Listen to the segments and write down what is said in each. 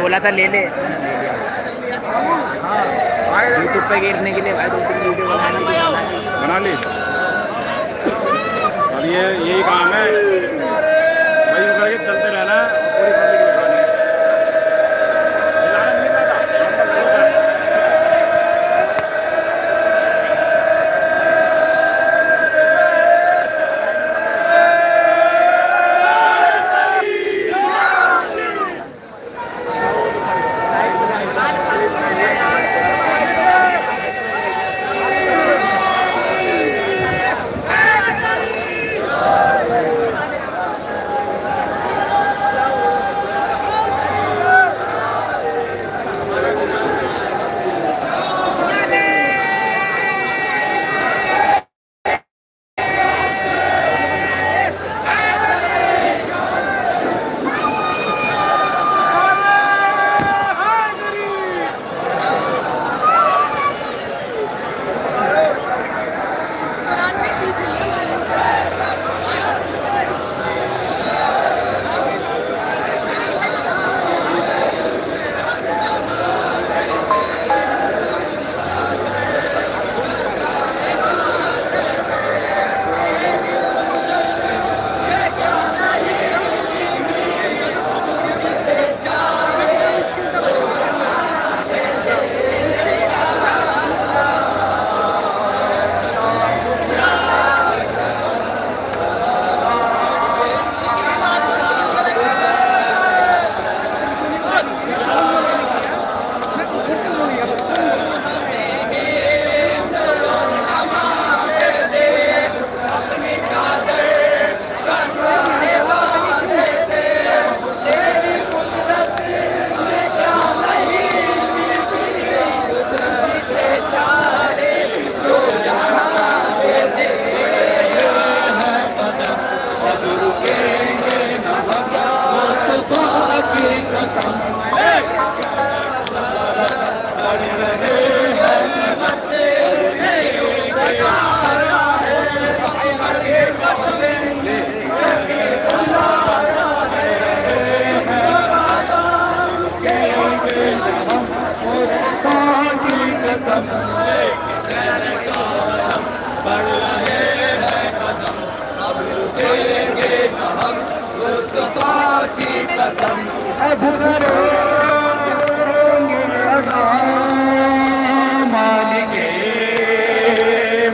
बोला था ले ले यूट्यूब पे गिरने के लिए भाई 2-3 वीडियो बना ली। अब ये यही काम है भाई, यूँ करके चलते रहना है पूरी पब्लिक दिखानी है।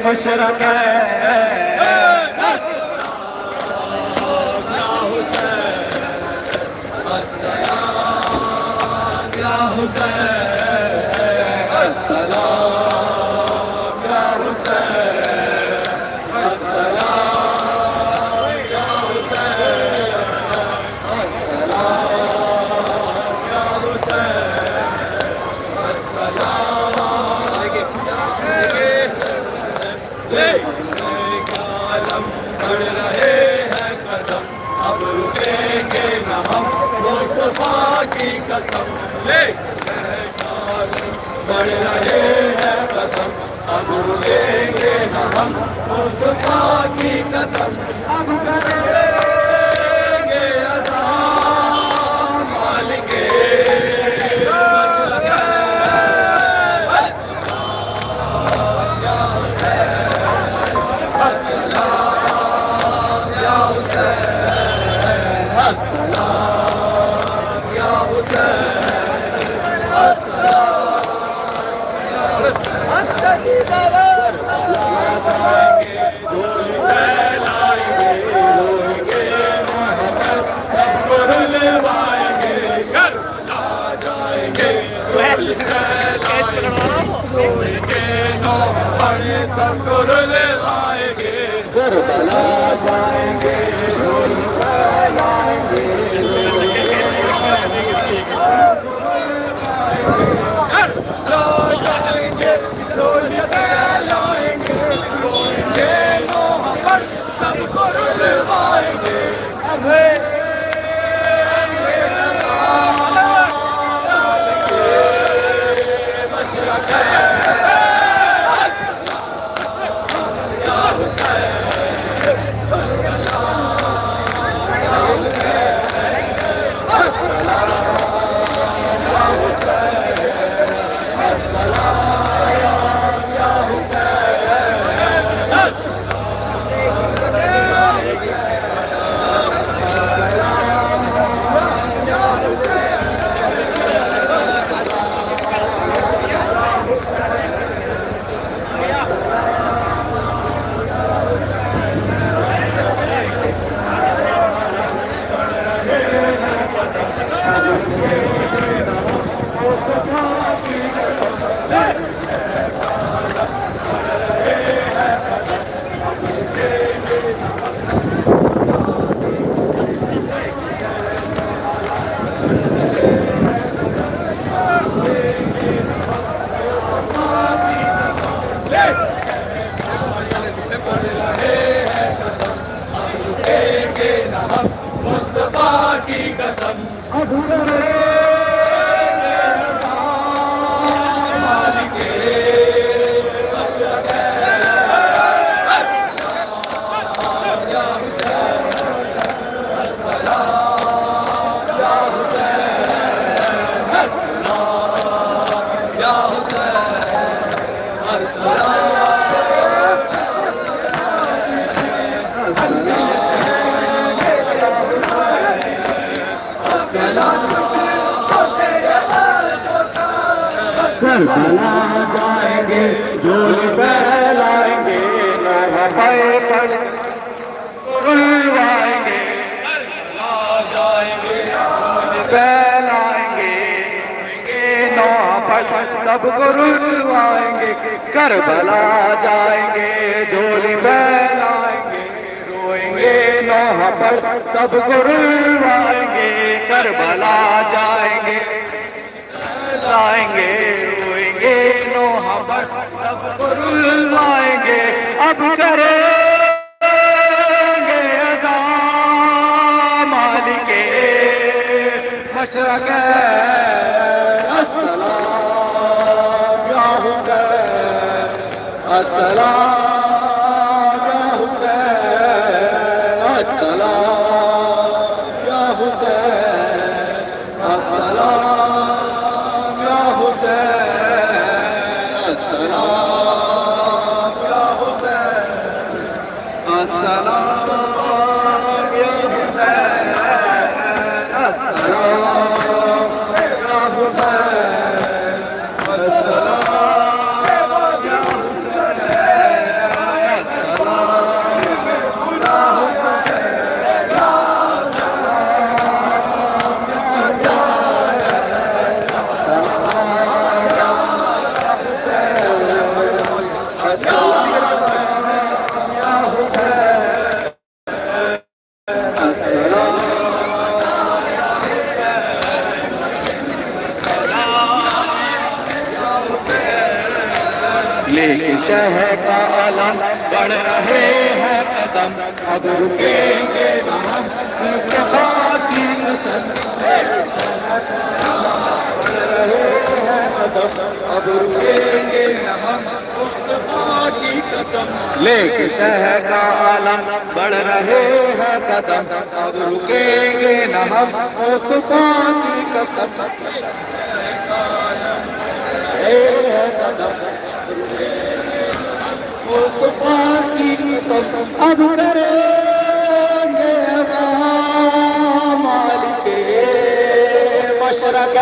मुशरक बढ़ रहे हैं कदम, अब रुकेंगे न हम, मुस्तफा की कसम, अब करेंगे अज़ान मालिके सबको रुले लाएंगे, करबला जाएंगे, लाएंगे, सबको रुले लाएंगे, मुस्तफा की कसम करबला जाएंगे जोर फैलाएंगे नवाए पर रुलवाएंगे फैलाएंगे नौ पर सबको रुलवाएंगे करबला जाएंगे झोली फैलाएंगे रोएंगे नौ पर सबको रुलवाएंगे करबला जाएंगे लाएंगे रोएंगे नोहा पर सबको रुलवाएंगे अब करेंगे अदा मालिके मशरक़ अस्सलाम या हुसैन अस्सलाम या हुसैन अस्सलाम या हुसैन अस्सलाम लेके शहर का आलम बढ़ रहे हैं कदम अब रुकेंगे न हम मुस्तफा की कसम अब रुकेंगे न हम मुस्तफा की कसम लेके शहर का आलम बढ़ रहे हैं कदम अब रुकेंगे न हम मुस्तफा की कसम अब करेंगे मालिके मशरक़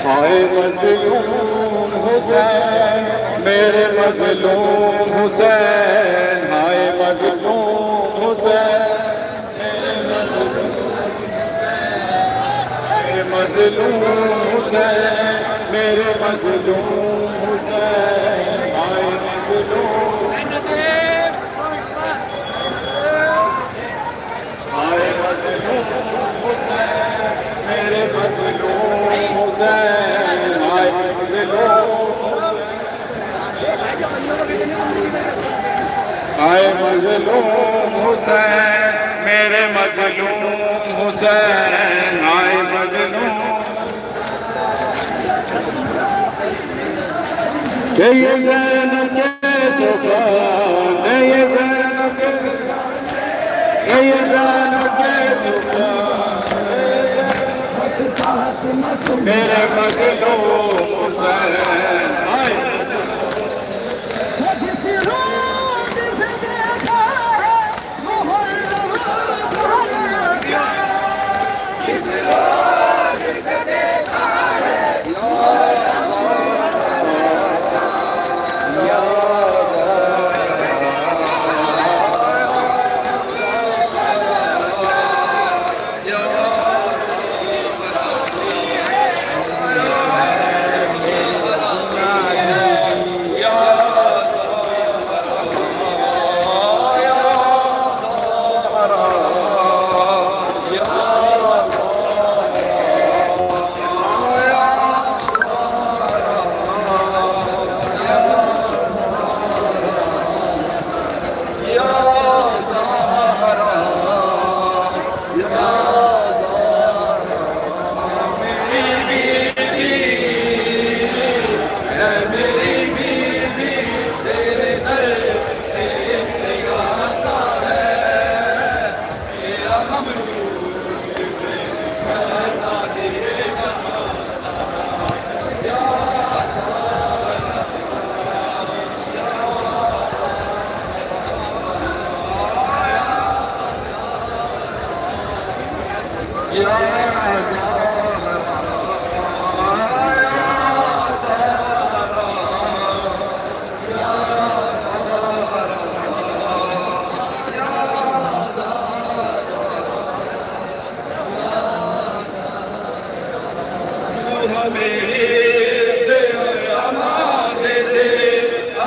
हाय मज़लूम हुसैन मेरे मज़लूम हुसैन हाय मज़लूम हुसैन मेरे मज़लूम हुसैन मेरे मज़लूम हुसैन हाय मज़लूम हाय मज़लूम आए मजलूम हुसैन मेरे मजलूम हुसैन आए मजलूम के ये ज़ैनब के जुबान ये ज़ैनब के ज़ैनब के जुबान मेरे मजलूम हुसैन आए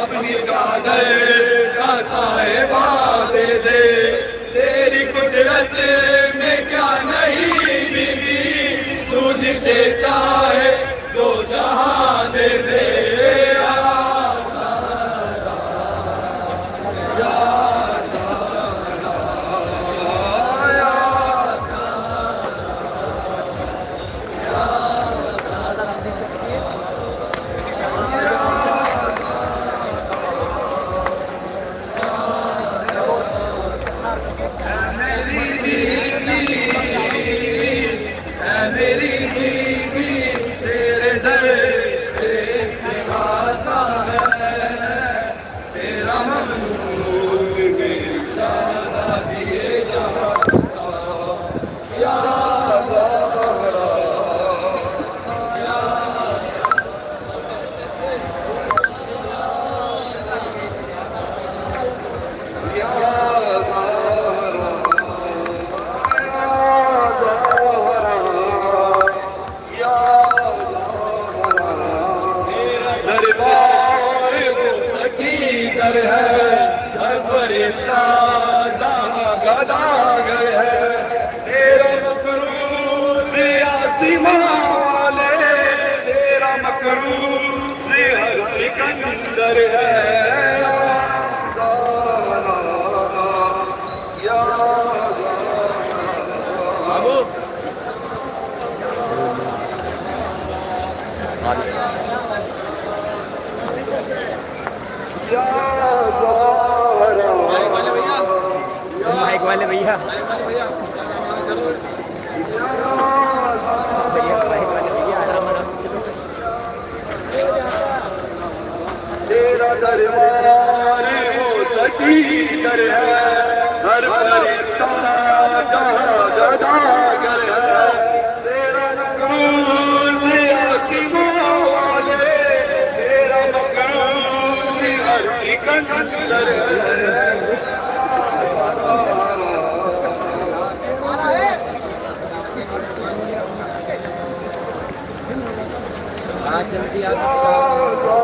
अपनी चादर का साहिबा दे दे तेरी कुदरत में क्या नहीं बीबी तुझसे चाहे दो जहां दे दे गदागर है तेरा मकरूज आसिमा वाले तेरा मकरूज हर सिकंदर है माइक वाले भैया तेरा दरबार वो सकी दर है हर फरिश्ता जहां गदागर है तेरा मकरूज आसिमा वाले तेरा मकरूज हर सिकंदर है जल्दी आ हर दफा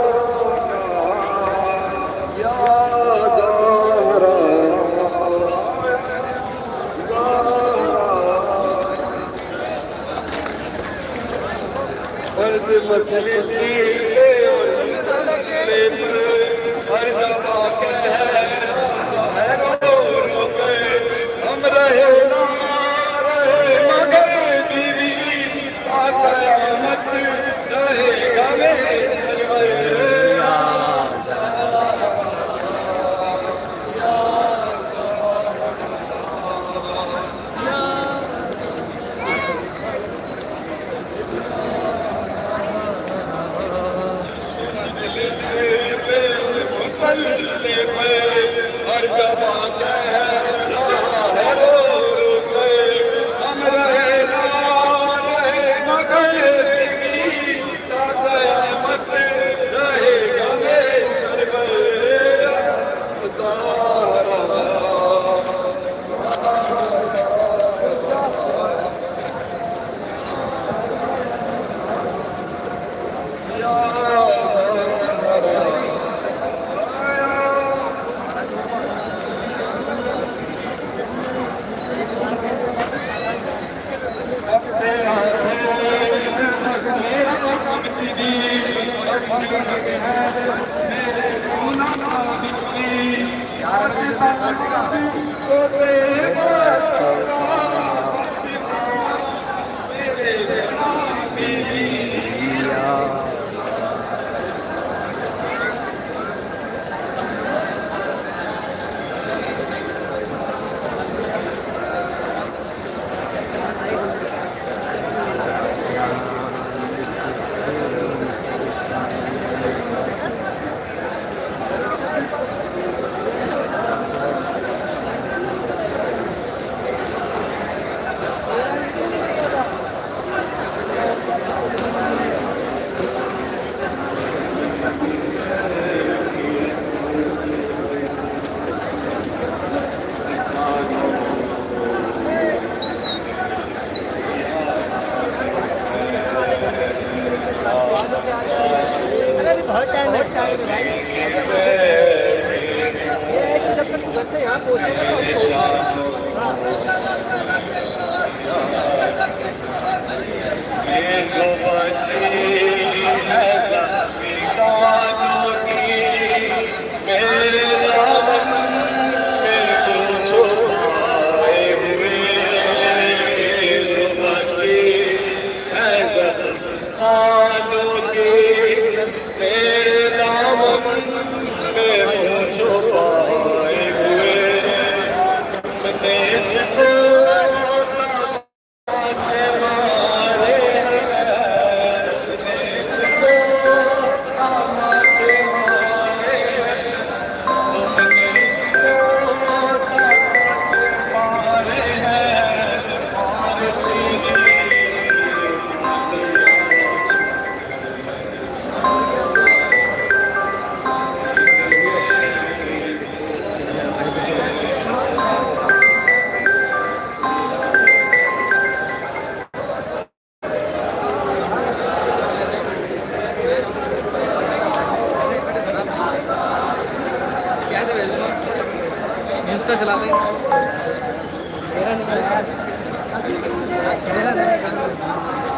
इंस्टा चलाते हैं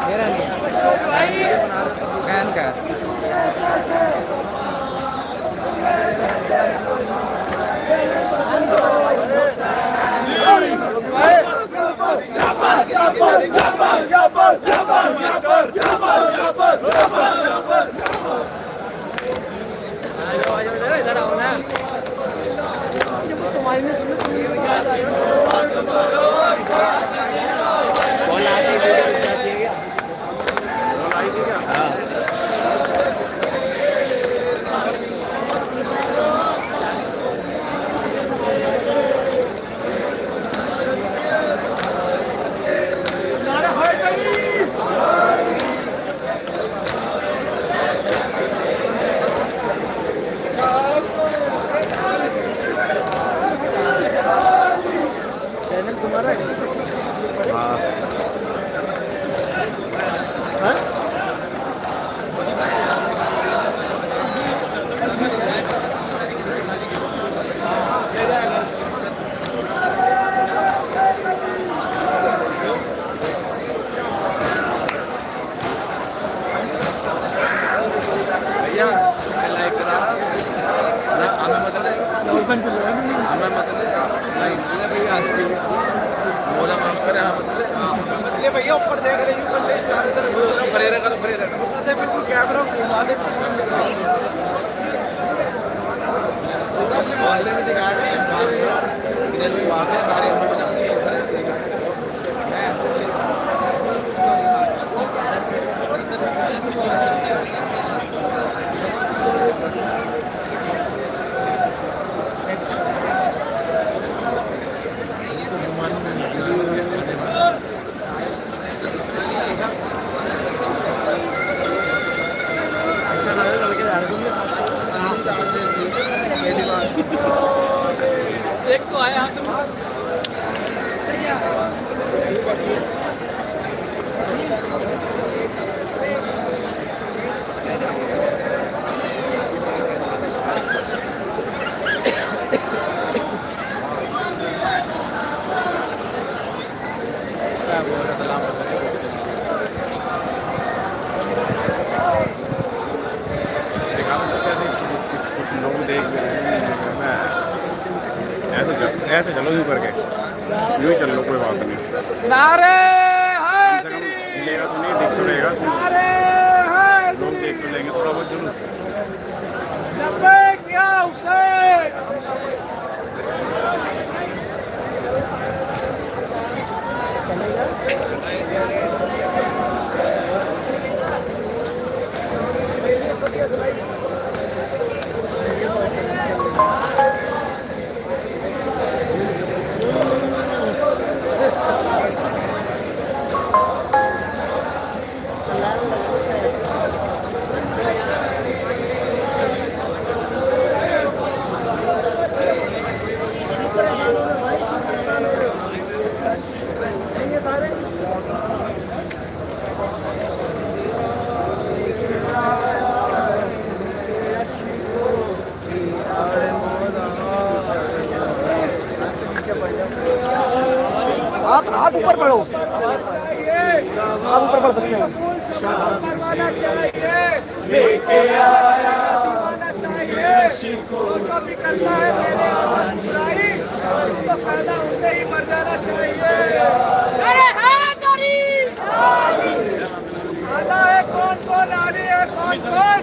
मेरा नहीं फैन का इधर आओ ना कॉल आती है क्या? कॉल आई थी क्या? हाँ चैनल तुम्हारा है? हाँ भैया मैं लाइक करा रहा ना हमें मतलब चल रहा है हमें मतलब नहीं भैया मोला माफ करे मतलब भैया ऊपर देख रहे हैं ऊपर ले चारों तरफ फरेरा करो फरेरा करो बिल्कुल कैमरा घुमा दे वाले में दिखा रहे हैं इधर भी वहां पे सारे हम बना एक तो आया ऐसे चलो यूं करके, यूं ही चल लो, कोई बात नहीं। नारे कम से कम हिलेगा तो नहीं, देख तो रहेगा, लोग देख तो लेंगे थोड़ा बहुत जुलूस। क्या हुसैन आप हाथ ऊपर बढ़ो, आप ऊपर बढ़ सकते हैं। लेके आया जो भी करना है मेरे तो फायदा होते ही मर जाना चाहिए। अरे आला है कौन कौन, आली है कौन कौन,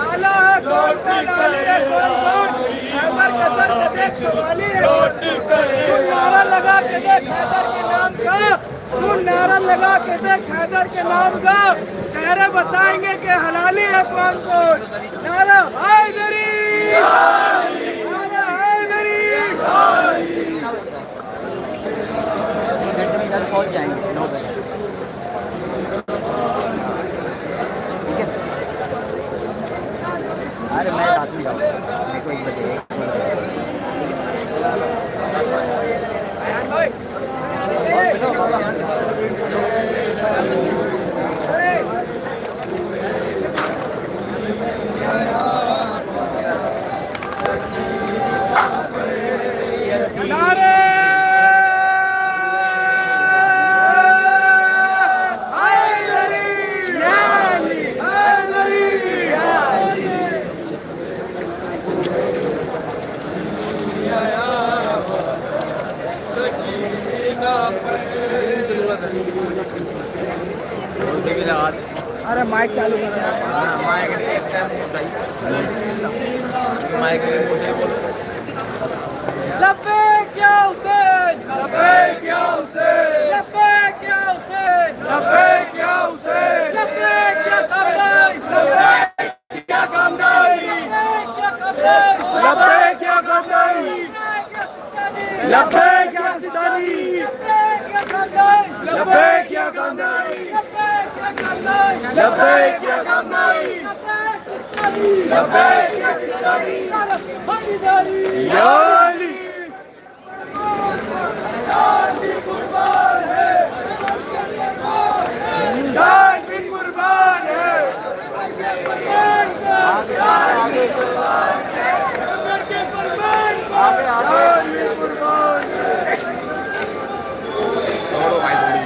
आला है कौन कौन, आली है कौन कौन, हैदर कदर के देख सवाली है, तू नारा लगा के देख हैदर के नाम का, तू नारा लगा के देख हैदर के नाम का, चेहरे बताएंगे कि हलाली है कौन कौन। नारा हैदरी, नारा हैदरी। पहुंच जाएंगे 9 बजे। अरे मैं रात में जाऊँगा, मेरे को 1 बजे अरे माइक चालू कर रहा है, माइक नहीं इस टाइम माइक लब्बैक या हुसैन, लब्बैक या हुसैन, लब्बैक या हुसैन, लब्बैक या हुसैन, लब्बैक या कमलाई, लब्बैक या कमलाई, लब्बैक या कमलाई, लब्बैक या सिस्तानी, लब्बैक या कमलाई, लब्बैक या कमलाई, लब्बैक या सिस्तानी, या अली जान भी कुर्बान है, जान भी कुर्बान है, आगे कुर्बान है, जान भी कुर्बान है। छोड़ो भाई थोड़ी।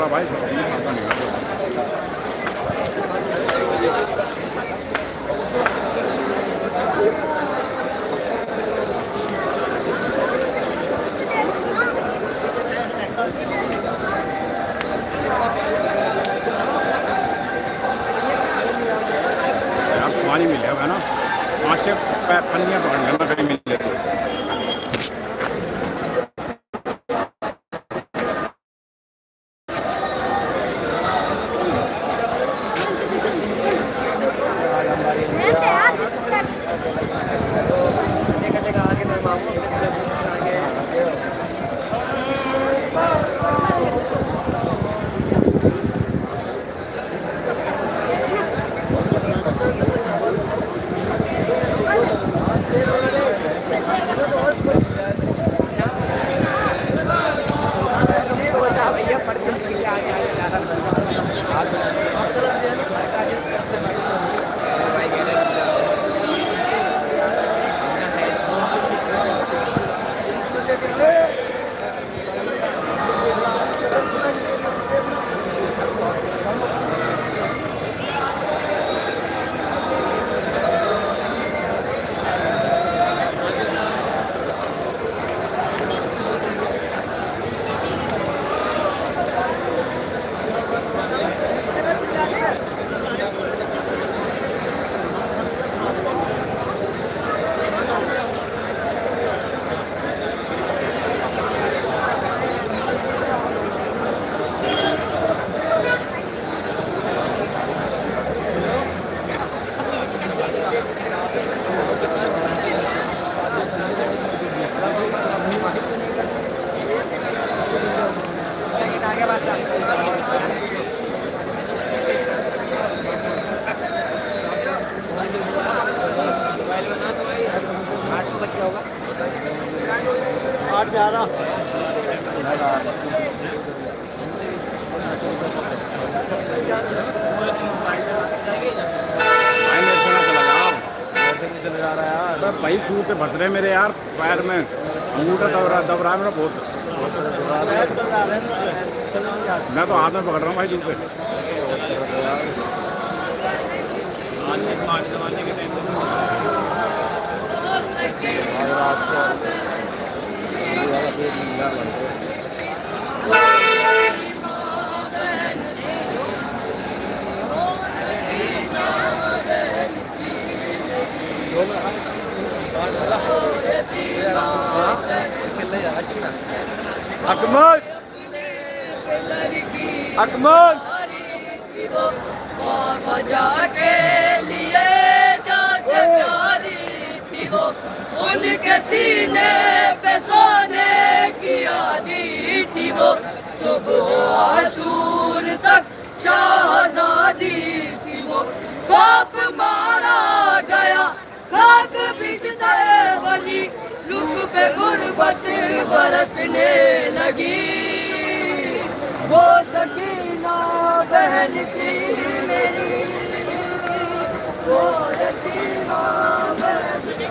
होगा भाई, पता नहीं होगा। यार पानी मिलेगा ना, 5-6 पन्नियाँ पकड़ लेना कहीं मिले तो। भाई जूते फंस रहे मेरे यार पैर में, अंगूठा दब रहा है मेरा बहुत। मैं तो हाथ में पकड़ रहा हूँ भाई जूते। अकमल अकमल के लिए जैसे प्यारी थी वो, उनके सीने पे सोने की आदि थी वो, सुबह आशूर तक शाहजादी थी वो, बाप मारा गया खाक बिस्तर बनी, रुख पे गुर्बत बरसने लगी, वो सकीना बहन थी मेरी, वो यतीमा बहन थी,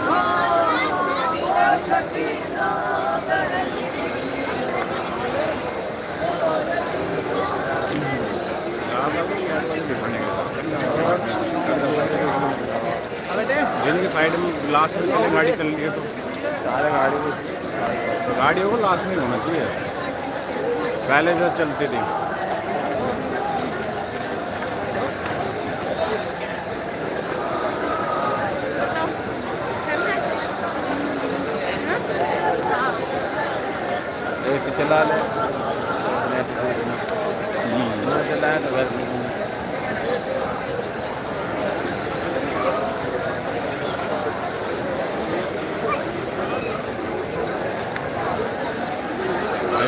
वो सकीना बहन थी। दिन के साइड में लास्ट में गाड़ी चल रही है तो सारे गाड़ियों को लास्ट में होना चाहिए, पहले से चलती थी। चला ले चला है तो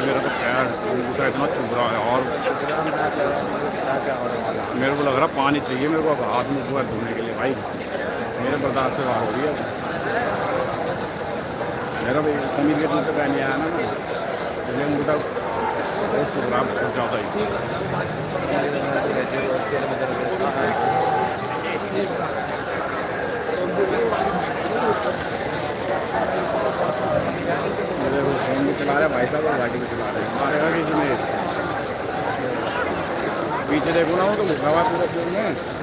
मेरा तो पैर अंगूठा इतना चुभ रहा है और मेरे को लग रहा पानी चाहिए मेरे को अब हाथ में पूरा धोने के लिए भाई, मेरे बर्दाश्त से बाहर हो रही है। मेरा भाई समीर के जूते पहने आया ना इसलिए अंगूठा बहुत चुभ रहा बहुत ज़्यादा ही। मेरे फोन भी चला रहे भाई साहब, गाड़ी भी चला रहे हैं, मारेगा कि इसमें पीछे देखो ना, वो तो घुसा हुआ है पूरा पेड़ में।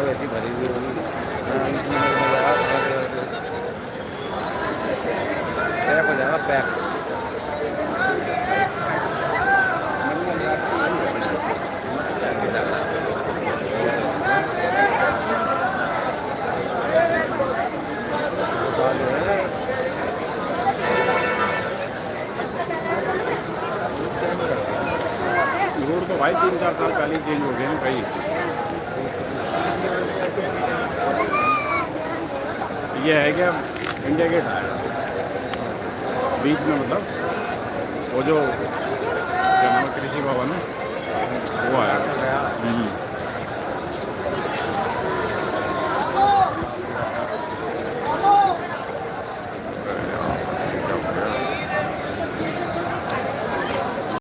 ऐसी भरी हुई होगी पैक हो जाएगा पैक। रोड तो भाई 3-4 साल पहले चेंज हो गए हैं कई। ये है क्या इंडिया गेट आया बीच में, मतलब वो जो क्या नाम है कृषि भवन है वो आया।